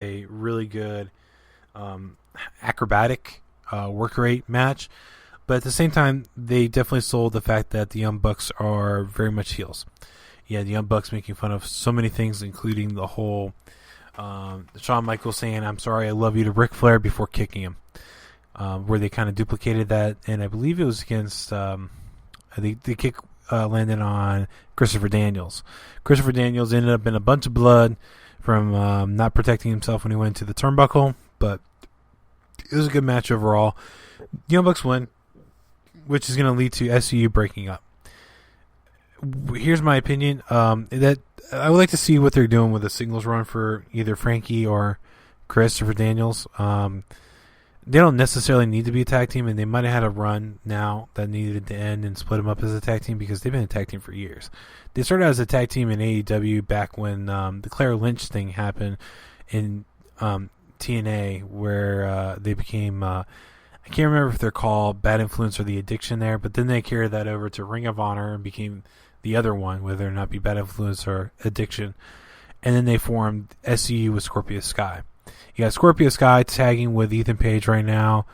a really good acrobatic work rate match. But at the same time, they definitely sold the fact that the Young Bucks are very much heels. Yeah, the Young Bucks making fun of so many things, including the whole Shawn Michaels saying, "I'm sorry, I love you" to Ric Flair before kicking him. Where they kind of duplicated that, and I believe it was against the kick landed on Christopher Daniels. Christopher Daniels ended up in a bunch of blood from not protecting himself when he went to the turnbuckle, but it was a good match overall. Young Bucks win, which is going to lead to SCU breaking up. Here's my opinion. That I would like to see what they're doing with a singles run for either Frankie or Christopher Daniels. They don't necessarily need to be a tag team, and they might have had a run now that needed to end and split them up as a tag team because they've been a tag team for years. They started as a tag team in AEW back when the Claire Lynch thing happened in TNA, where they became, I can't remember if they're called Bad Influence or The Addiction there, but then they carried that over to Ring of Honor and became the other one, whether or not be Bad Influence or Addiction. And then they formed SCU with Scorpio Sky. You got Scorpio Sky tagging with Ethan Page right now.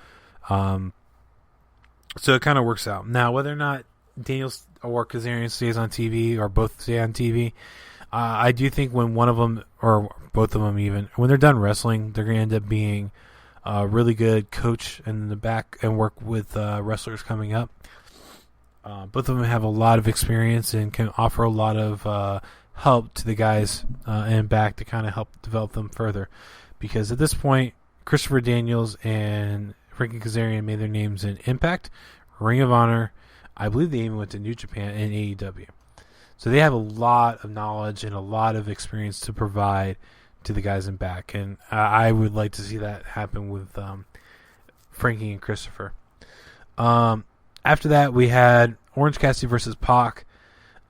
So it kind of works out. Now, whether or not Daniel or Kazarian stays on TV or both stay on TV, I do think when one of them, or both of them even, when they're done wrestling, they're going to end up being a really good coach in the back and work with wrestlers coming up. Both of them have a lot of experience and can offer a lot of help to the guys in back to kind of help develop them further. Because at this point, Christopher Daniels and Frankie Kazarian made their names in Impact, Ring of Honor. I believe they even went to New Japan and AEW. So they have a lot of knowledge and a lot of experience to provide to the guys in back. And I would like to see that happen with Frankie and Christopher. After that, we had Orange Cassidy versus Pac.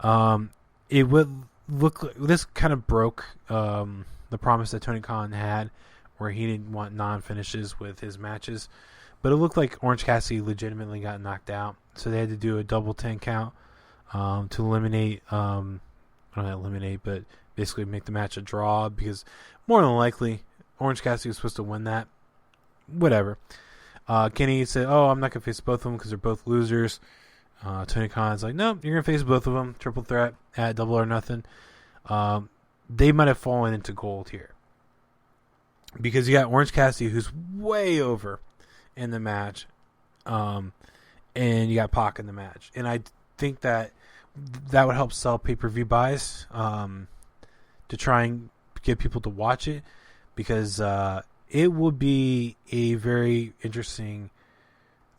It would look like this kind of broke the promise that Tony Khan had, where he didn't want non-finishes with his matches. But it looked like Orange Cassidy legitimately got knocked out. So they had to do a double 10 count to eliminate, not eliminate, but basically make the match a draw, because more than likely Orange Cassidy was supposed to win that. Whatever. Kenny said, "Oh, I'm not going to face both of them because they're both losers." Tony Khan's like, "No, you're going to face both of them. Triple threat at Double or Nothing." They might have fallen into gold here, because you got Orange Cassidy, who's way over in the match, and you got Pac in the match. And I think that would help sell pay-per-view buys to try and get people to watch it, because it would be a very interesting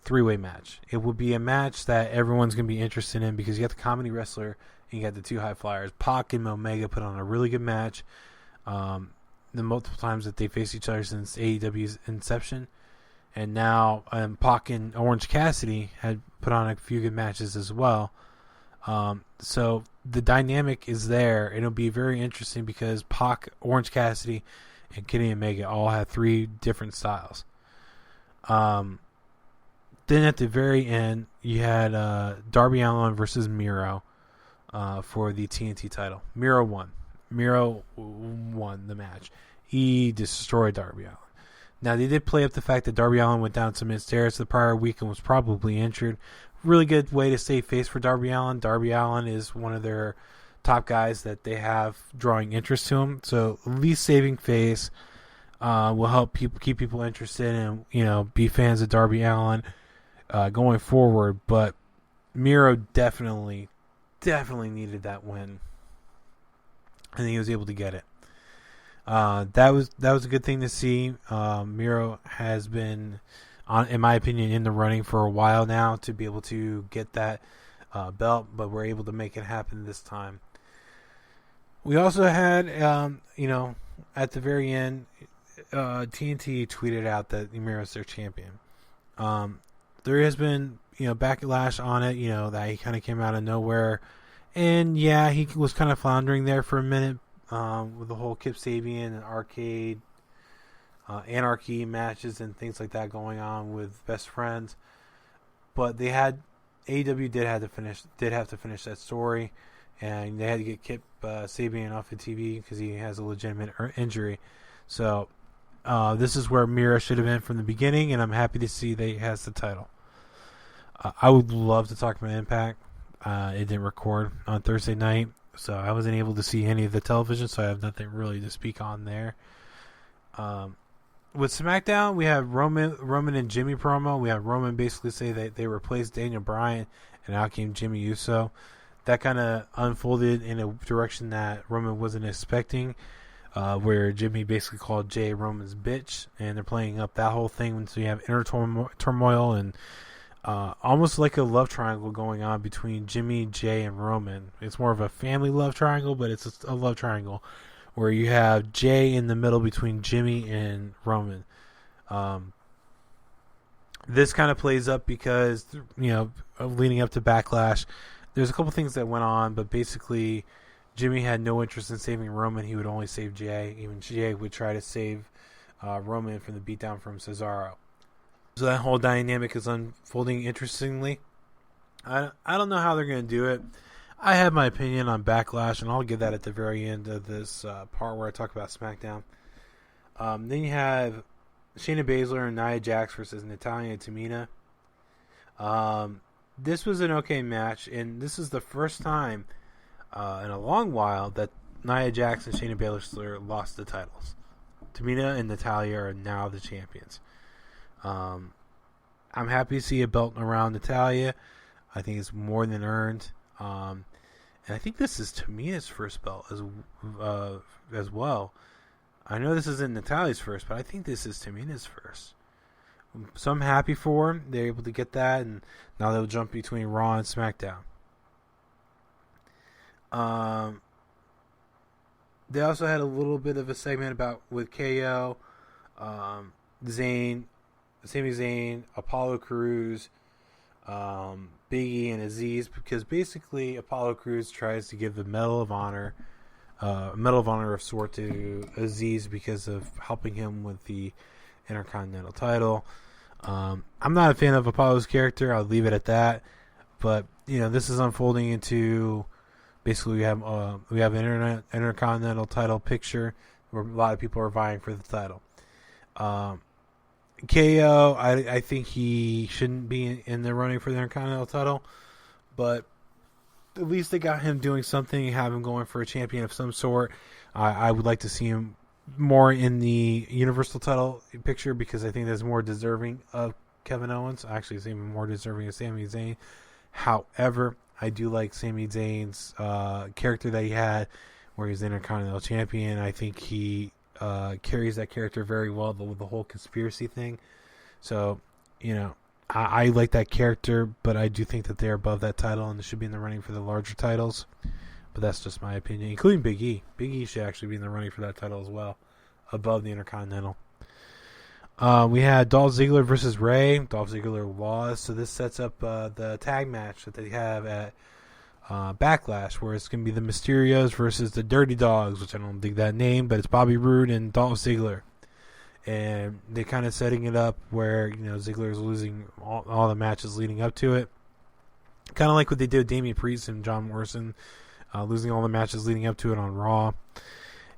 three-way match. It would be a match that everyone's going to be interested in, because you got the comedy wrestler and you got the two high flyers. Pac and Omega put on a really good match the multiple times that they faced each other since AEW's inception. And now Pac and Orange Cassidy had put on a few good matches as well. So the dynamic is there. It'll be very interesting because Pac, Orange Cassidy, and Kenny Omega all have three different styles. Then at the very end, you had Darby Allin versus Miro for the TNT title. Miro won. Miro won the match. He destroyed Darby Allin. Now, they did play up the fact that Darby Allin went down some stairs the prior week and was probably injured. Really good way to save face for Darby Allin. Darby Allin is one of their top guys that they have drawing interest to him. So at least saving face will help people keep people interested and be fans of Darby Allin going forward. But Miro definitely needed that win, and he was able to get it. That was a good thing to see. Miro has been, in my opinion, in the running for a while now to be able to get that belt, but we're able to make it happen this time. We also had, at the very end, TNT tweeted out that Miro's their champion. There has been, backlash on it, that he kind of came out of nowhere. And, yeah, he was kind of floundering there for a minute with the whole Kip Sabian and Arcade Anarchy matches and things like that going on with Best Friends. But AEW did have to finish that story, and they had to get Kip Sabian off of TV because he has a legitimate injury. So This is where Mira should have been from the beginning, and I'm happy to see that he has the title. I would love to talk about Impact. It didn't record on Thursday night, so I wasn't able to see any of the television, so I have nothing really to speak on there. With SmackDown, we have Roman and Jimmy promo. We have Roman basically say that they replaced Daniel Bryan, and out came Jimmy Uso. That kind of unfolded in a direction that Roman wasn't expecting, where Jimmy basically called Jay Roman's bitch, and they're playing up that whole thing. So you have inner turmoil and almost like a love triangle going on between Jimmy, Jay, and Roman. It's more of a family love triangle, but it's a love triangle where you have Jay in the middle between Jimmy and Roman. This kind of plays up because, leading up to BackLash, there's a couple things that went on, but basically Jimmy had no interest in saving Roman. He would only save Jay. Even Jay would try to save Roman from the beatdown from Cesaro. So that whole dynamic is unfolding interestingly. I don't know how they're going to do it. I have my opinion on BackLash, and I'll give that at the very end of this part where I talk about SmackDown. Then you have Shayna Baszler and Nia Jax versus Natalya and Tamina. This was an okay match, and this is the first time in a long while that Nia Jax and Shayna Baszler lost the titles. Tamina and Natalya are now the champions. I'm happy to see a belt around Natalya. I think it's more than earned. And I think this is Tamina's first belt as well. I know this isn't Natalya's first, but I think this is Tamina's first. So I'm happy for them. They're able to get that, and now they'll jump between Raw and SmackDown. They also had a little bit of a segment with KO, Zayn, Sami Zayn, Apollo Crews, Big E, and Aziz, because basically Apollo Crews tries to give the Medal of Honor of sort to Aziz because of helping him with the Intercontinental title. I'm not a fan of Apollo's character. I'll leave it at that. But this is unfolding into basically we have an Intercontinental title picture where a lot of people are vying for the title. KO, I think he shouldn't be in the running for the Intercontinental title, but at least they got him doing something, have him going for a champion of some sort. I would like to see him more in the Universal title picture because I think that's more deserving of Kevin Owens. Actually, it's even more deserving of Sami Zayn. However, I do like Sami Zayn's character that he had where he's the Intercontinental champion. I think he carries that character very well with the whole conspiracy thing. So, I like that character, but I do think that they're above that title and they should be in the running for the larger titles. But that's just my opinion, including Big E. Big E should actually be in the running for that title as well, above the Intercontinental. We had Dolph Ziggler versus Rey. Dolph Ziggler lost, so this sets up the tag match that they have at BackLash, where it's going to be the Mysterios versus the Dirty Dogs, which I don't dig that name, but it's Bobby Roode and Dolph Ziggler. And they're kind of setting it up where, Ziggler is losing all the matches leading up to it. Kind of like what they did with Damian Priest and John Morrison, losing all the matches leading up to it on Raw.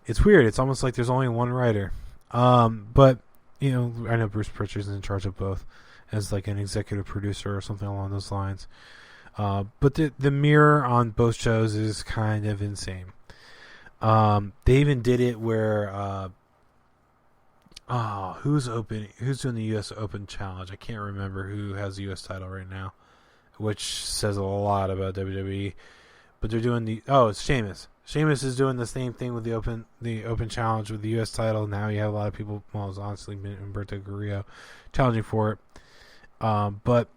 It's weird. It's almost like there's only one writer. But, I know Bruce Pritchard's in charge of both as like an executive producer or something along those lines. But the mirror on both shows is kind of insane. They even did it where who's doing the U.S. Open Challenge? I can't remember who has the U.S. title right now, which says a lot about WWE. But they're doing it's Sheamus. Sheamus is doing the same thing with the Open Challenge with the U.S. title. Now you have a lot of people. Well, it's honestly been Humberto Carrillo challenging for it. But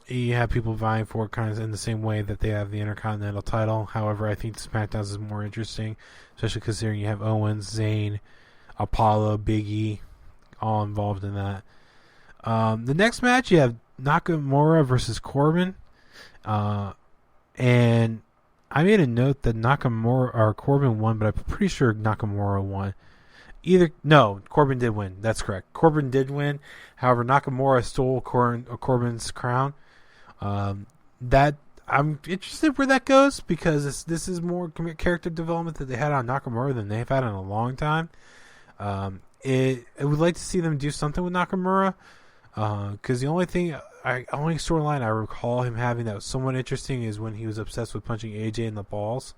you have people vying for it kind of in the same way that they have the Intercontinental title. However, I think SmackDown's is more interesting, especially considering you have Owens, Zayn, Apollo, Big E, all involved in that. The next match, you have Nakamura versus Corbin. And I made a note that Corbin won, but I'm pretty sure Nakamura won. Corbin did win. That's correct. Corbin did win. However, Nakamura stole Corbin's crown. That I'm interested where that goes because this is more character development that they had on Nakamura than they've had in a long time. I would like to see them do something with Nakamura, because the only storyline I recall him having that was somewhat interesting is when he was obsessed with punching AJ in the balls.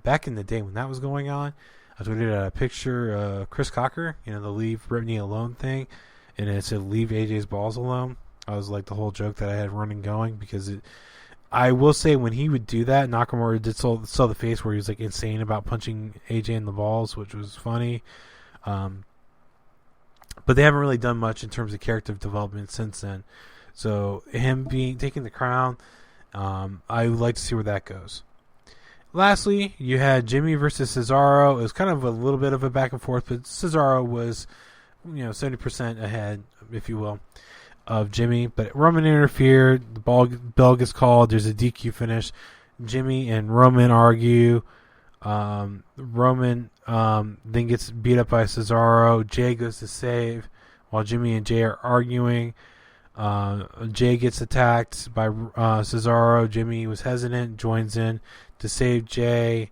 Back in the day when that was going on, I tweeted a picture of Chris Cocker, the leave Brittany alone thing, and it said leave AJ's balls alone. I was like the whole joke that I had running going, because I will say when he would do that, Nakamura did saw the face where he was like insane about punching AJ in the balls, which was funny. But they haven't really done much in terms of character development since then. So him taking the crown, I would like to see where that goes. Lastly, you had Jimmy versus Cesaro. It was kind of a little bit of a back and forth, but Cesaro was 70% ahead, if you will, of Jimmy. But Roman interfered. The bell gets called. There's a DQ finish. Jimmy and Roman argue. Roman then gets beat up by Cesaro. Jay goes to save while Jimmy and Jay are arguing. Jay gets attacked by Cesaro. Jimmy was hesitant, joins in to save Jay,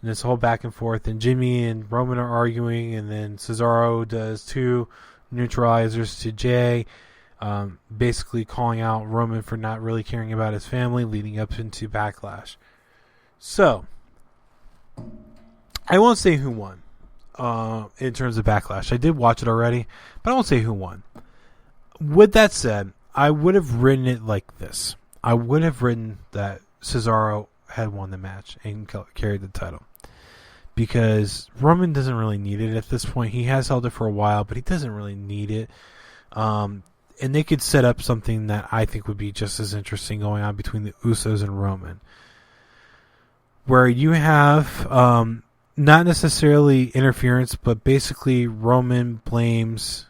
and this whole back and forth. And Jimmy and Roman are arguing, and then Cesaro does 2 neutralizers to Jay, basically calling out Roman for not really caring about his family, leading up into BackLash. So I won't say who won in terms of BackLash. I did watch it already, but I won't say who won. With that said, I would have written it like this. I would have written that Cesaro had won the match and carried the title, because Roman doesn't really need it at this point. He has held it for a while, but he doesn't really need it. And they could set up something that I think would be just as interesting going on between the Usos and Roman, where you have not necessarily interference, but basically Roman blames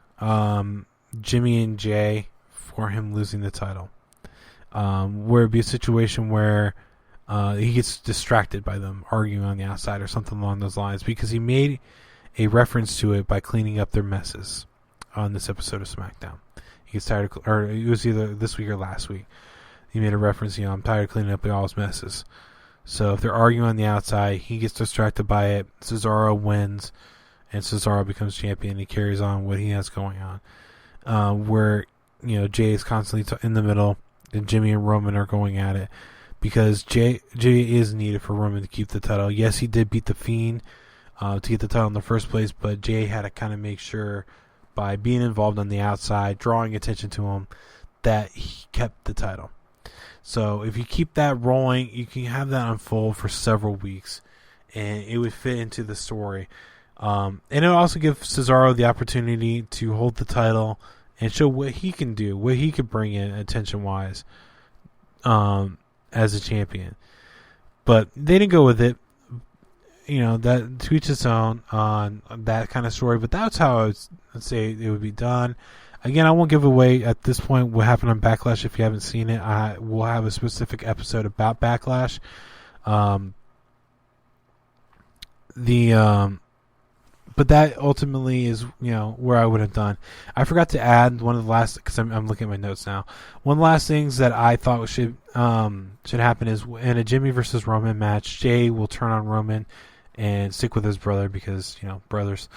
Jimmy and Jay for him losing the title. Where it'd be a situation where he gets distracted by them arguing on the outside or something along those lines, because he made a reference to it by cleaning up their messes on this episode of SmackDown. He gets tired of, or it was either this week or last week. He made a reference, I'm tired of cleaning up all his messes. So if they're arguing on the outside, he gets distracted by it. Cesaro wins, and Cesaro becomes champion. He carries on what he has going on. Where Jay is constantly in the middle, and Jimmy and Roman are going at it, because Jay is needed for Roman to keep the title. Yes, he did beat the Fiend to get the title in the first place, but Jay had to kind of make sure by being involved on the outside, drawing attention to him, that he kept the title. So if you keep that rolling, you can have that unfold for several weeks, and it would fit into the story. And it'll also give Cesaro the opportunity to hold the title and show what he can do, what he could bring in attention-wise as a champion. But they didn't go with it. That to each his own on that kind of story. But that's how I would say it would be done. Again, I won't give away at this point what happened on BackLash. If you haven't seen it, I will have a specific episode about BackLash. But that ultimately is, where I would have done. I forgot to add one of the last, because I'm looking at my notes now. One of the last things that I thought should happen is in a Jimmy versus Roman match, Jay will turn on Roman and stick with his brother, because brothers.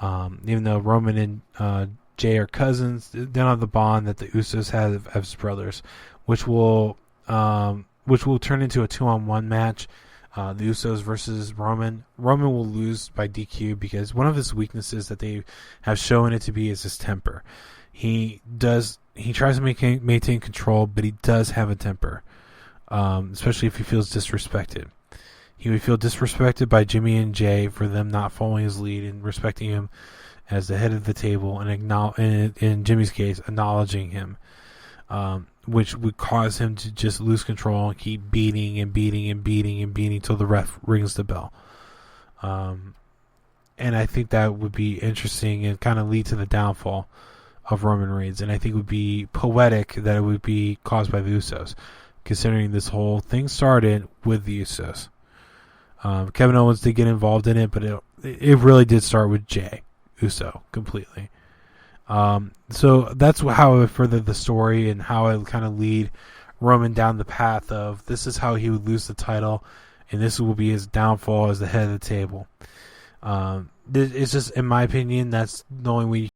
Even though Roman and Jay are cousins, they don't have the bond that the Usos have as brothers, which will turn into a 2-on-1 match. The Usos versus Roman. Roman will lose by DQ, because one of his weaknesses that they have shown it to be is his temper. He tries to maintain control, but he does have a temper, especially if he feels disrespected. He would feel disrespected by Jimmy and Jay for them not following his lead and respecting him as the head of the table, and in Jimmy's case, acknowledging him, which would cause him to just lose control and keep beating until the ref rings the bell. And I think that would be interesting and kind of lead to the downfall of Roman Reigns. And I think it would be poetic that it would be caused by the Usos, considering this whole thing started with the Usos. Kevin Owens did get involved in it, but it really did start with Jay Uso completely. So that's how I would further the story, and how I would kind of lead Roman down the path of this is how he would lose the title, and this will be his downfall as the head of the table. it's just, in my opinion, that's the only way